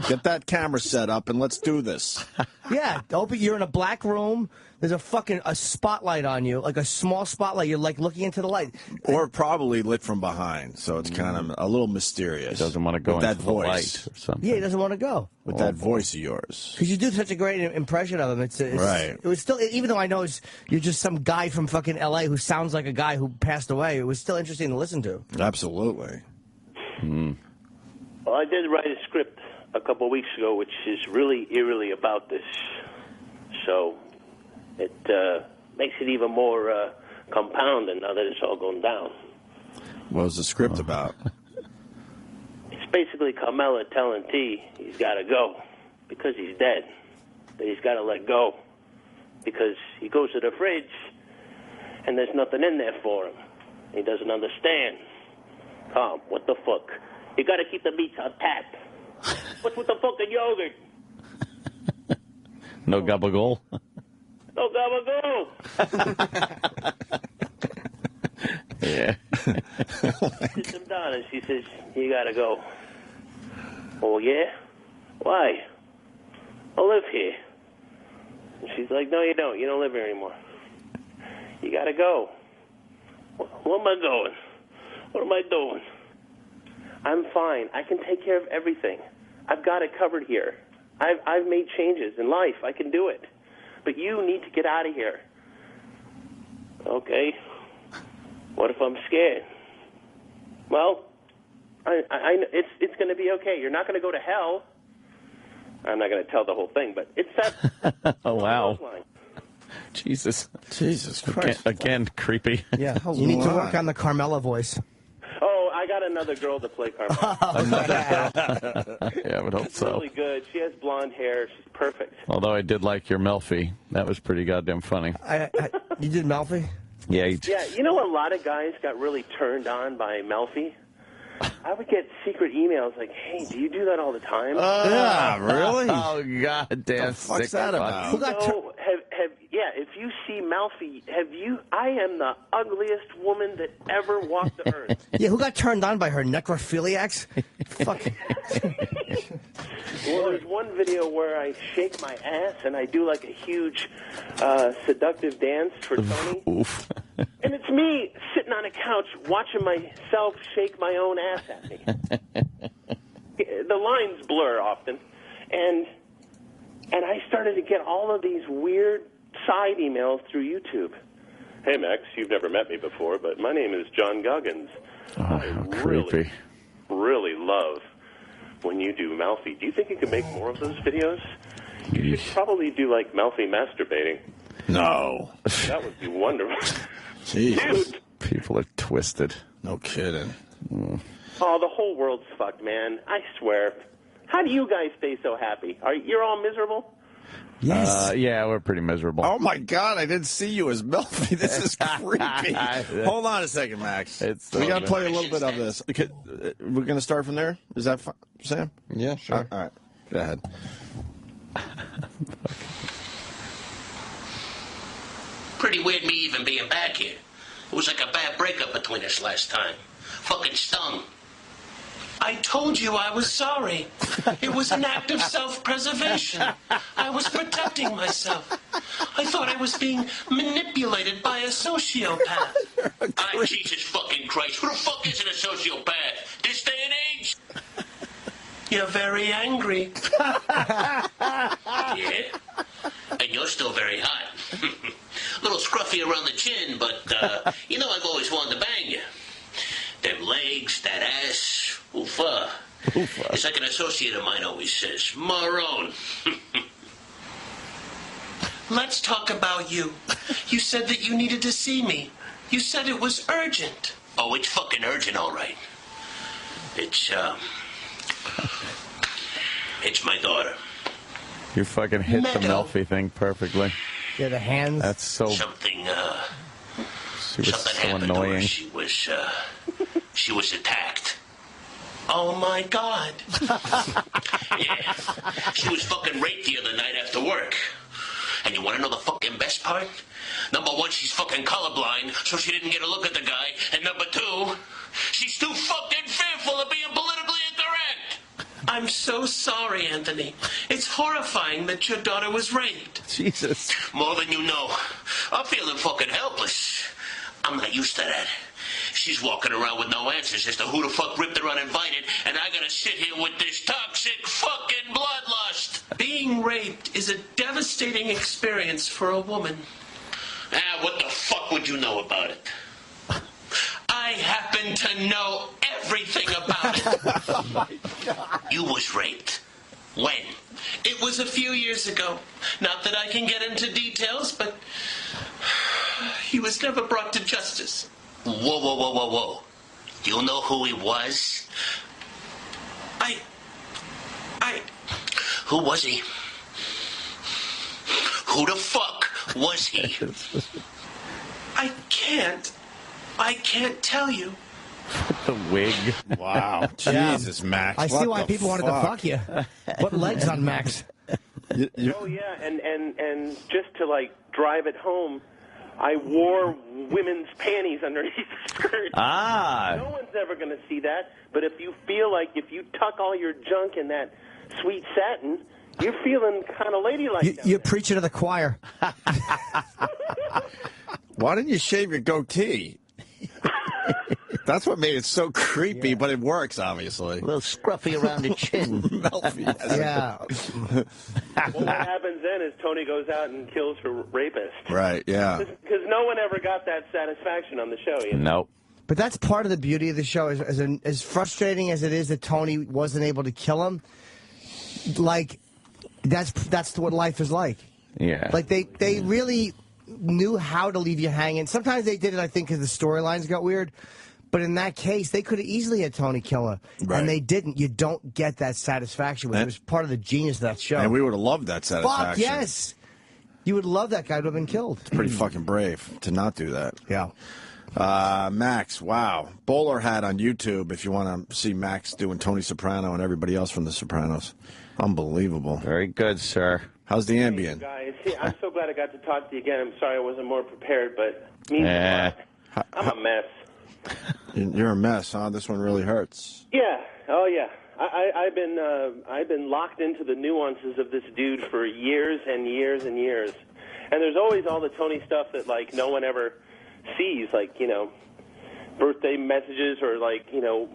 get that camera set up, and let's do this. Yeah, Opie, you're in a black room. There's a spotlight on you, like a small spotlight. You're like looking into the light. Or probably lit from behind, so it's kind of a little mysterious. He doesn't want to go into that the voice. light or something. Yeah, he doesn't want to go. With that voice of yours. Because you do such a great impression of him. It's right. It was still, even though I know you're just some guy from fucking L.A. who sounds like a guy who passed away, it was still interesting to listen to. Absolutely. Well, I did write a script a couple of weeks ago, which is really eerily about this. So it makes it even more compounding now that it's all going down. What was the script about? It's basically Carmela telling T he's got to go because he's dead. That he's got to let go because he goes to the fridge and there's nothing in there for him. He doesn't understand. Tom, what the fuck? You got to keep the meats on tap. What's with the fucking yogurt? No gabagool? No gabagool. Yeah. Sits him down and she says, you got to go. Oh, yeah? Why? I live here. And she's like, no, you don't. You don't live here anymore. You got to go. Where am I going? What am I doing? I'm fine. I can take care of everything. I've got it covered here. I've made changes in life. I can do it. But you need to get out of here. Okay. What if I'm scared? Well, it's going to be okay. You're not going to go to hell. I'm not going to tell the whole thing, but it's that. Oh, wow. Jesus Christ. Again, creepy. Yeah, you need to work on the Carmela voice. Oh, I got another girl to play Carmela. Yeah, I would hope so. Really good. She has blonde hair. She's perfect. Although I did like your Melfi. That was pretty goddamn funny. You did Melfi? Yeah. Yeah, you know, a lot of guys got really turned on by Melfi. I would get secret emails like, hey, do you do that all the time? Yeah, really? Oh, goddamn. What the fuck's that about? Yeah, if you see Melfi, I am the ugliest woman that ever walked the earth. Yeah, who got turned on by her? Necrophiliacs? Fuck. Well, there's one video where I shake my ass and I do like a huge seductive dance for Tony. Oof. And it's me sitting on a couch watching myself shake my own ass at me. The lines blur often. And I started to get all of these weird side emails through YouTube. Hey, Max, you've never met me before, but my name is John Goggins. Oh, I creepy. really love when you do Melfi. Do you think you could make more of those videos? You should probably do, like, Melfi masturbating. No. That would be wonderful. Jesus. Dude. People are twisted. No kidding. Oh, the whole world's fucked, man. I swear. How do you guys stay so happy? You're all miserable? Yes. Yeah, we're pretty miserable. Oh, my God. I didn't see you as Melfi. This is creepy. Hold on a second, Max. We got to play a little bit of this. We're going to start from there? Is that fine, Sam? Yeah, sure. All right. Go ahead. Pretty weird me even being back here. It was like a bad breakup between us last time. Fucking stung. I told you I was sorry. It was an act of self-preservation. I was protecting myself. I thought I was being manipulated by a sociopath. Jesus fucking Christ. Who the fuck is a sociopath? This day and age? You're very angry. Yeah? And you're still very hot. A little scruffy around the chin, but, you know I've always wanted to bang you. Them legs, that ass, oofa. It's like an associate of mine always says, Maroon. Let's talk about you. You said that you needed to see me. You said it was urgent. Oh, it's fucking urgent, all right. It's my daughter. You fucking hit the Meadow. Melfi thing perfectly. Yeah, the hands. That's so. Something She was something so happened to her. annoying. She was attacked. Oh, my God. Yeah. She was fucking raped the other night after work. And you want to know the fucking best part? Number one, she's fucking colorblind, so she didn't get a look at the guy. And number two, she's too fucking fearful of being politically incorrect. I'm so sorry, Anthony. It's horrifying that your daughter was raped. Jesus. More than you know. I'm feeling fucking helpless. I'm not used to that. She's walking around with no answers as to who the fuck ripped her uninvited, and I gotta sit here with this toxic fucking bloodlust. Being raped is a devastating experience for a woman. What the fuck would you know about it? I happen to know everything about it. Oh my God. You was raped. When? It was a few years ago. Not that I can get into details, but he was never brought to justice. Whoa. You know who he was? Who was he? Who the fuck was he? I can't tell you. The wig. Wow. Jesus, Max. I see What why the people wanted to fuck you. What legs on Max? Oh yeah, and just to like drive it home, I wore women's panties underneath the skirt. Ah. No one's ever going to see that. But if you feel like if you tuck all your junk in that sweet satin, you're feeling kind of ladylike. You're preaching to the choir. Why didn't you shave your goatee? That's what made it so creepy, but it works, obviously. A little scruffy around the chin. Melfi. Yeah. Well, what happens then is Tony goes out and kills her rapist. Right, yeah. Because no one ever got that satisfaction on the show. You know? Nope. But that's part of the beauty of the show. As frustrating as it is that Tony wasn't able to kill him, like, that's what life is like. Yeah. Like, they really knew how to leave you hanging. Sometimes they did it, I think, because the storylines got weird. But in that case, they could have easily had Tony kill her. Right. And they didn't. You don't get that satisfaction with it. It was part of the genius of that show. And we would have loved that satisfaction. Fuck, yes. You would love that guy to have been killed. It's pretty fucking brave to not do that. Yeah. Max, wow. Bowler hat on YouTube if you want to see Max doing Tony Soprano and everybody else from The Sopranos. Unbelievable. Very good, sir. How's the Ambien? Guys, I'm so glad I got to talk to you again. I'm sorry I wasn't more prepared, but it means a lot. I'm a mess. You're a mess, huh? This one really hurts. Yeah. Oh, yeah. I've been locked into the nuances of this dude for years and years and years. And there's always all the Tony stuff that, like, no one ever sees, like, you know, birthday messages or, like, you know,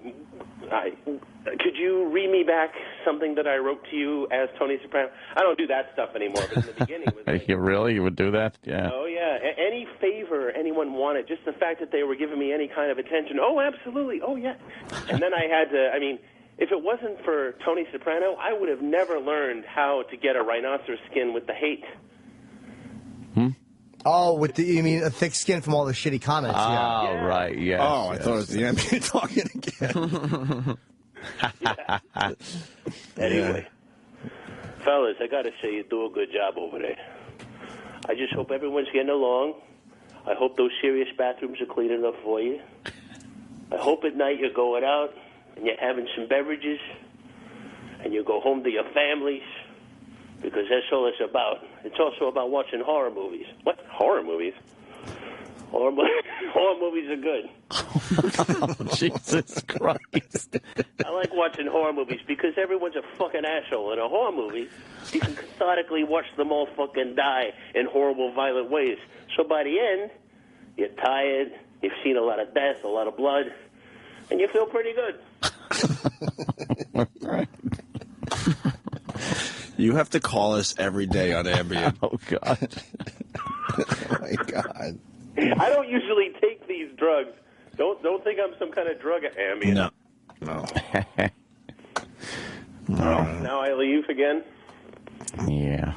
could you read me back something that I wrote to you as Tony Soprano? I don't do that stuff anymore, but in the beginning it was like, You would do that? Yeah. oh, yeah. Any favor anyone wanted, just the fact that they were giving me any kind of attention. Oh, absolutely. Oh, yeah. And then I had to, I mean, if it wasn't for Tony Soprano, I would have never learned how to get a rhinoceros skin with the hate. Oh, you mean a thick skin from all the shitty comments? Oh, yeah. right, yes. Oh, I thought it was the Ambien talking again. Anyway, fellas, I got to say you do a good job over there. I just hope everyone's getting along. I hope those serious bathrooms are clean enough for you. I hope at night you're going out and you're having some beverages and you go home to your families, because that's all it's about. It's also about watching horror movies. What? Horror movies? Horror movies are good. Oh, Jesus Christ. I like watching horror movies because everyone's a fucking asshole. In a horror movie, you can cathartically watch them all fucking die in horrible, violent ways. So by the end, you're tired, you've seen a lot of death, a lot of blood, and you feel pretty good. Right. You have to call us every day on Ambien. Oh, God. Oh, my God. I don't usually take these drugs. Don't think I'm some kind of drug Ambien. No. Now I leave again. Yeah.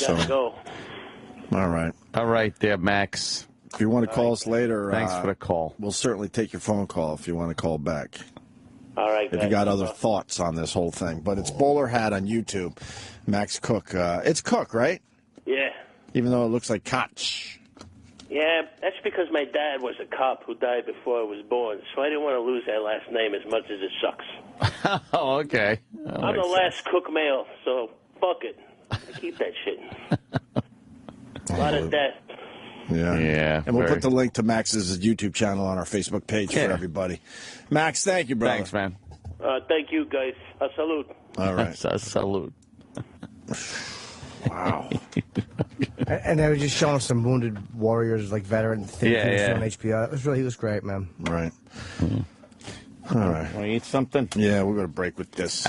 Gotta go. All right. All right there, Max. If you want to call us later, Thanks for the call. We'll certainly take your phone call if you want to call back. All right, if you got other thoughts on this whole thing. But it's Bowler Hat on YouTube. Max Koch. It's Cook, right? Yeah. Even though it looks like Koch. Yeah, that's because my dad was a cop who died before I was born, so I didn't want to lose that last name as much as it sucks. Oh, okay. I'm the last Cook male, so fuck it. I keep that shit. A lot of death. Yeah. And we'll put the link to Max's YouTube channel on our Facebook page for everybody. Max, thank you, brother. Thanks, man. Thank you, guys. A salute. All right. A salute. Wow. And they were just showing some wounded warriors, like veteran things on HBO. He was great, man. Right. All right. Want to eat something? Yeah, we're going to break with this.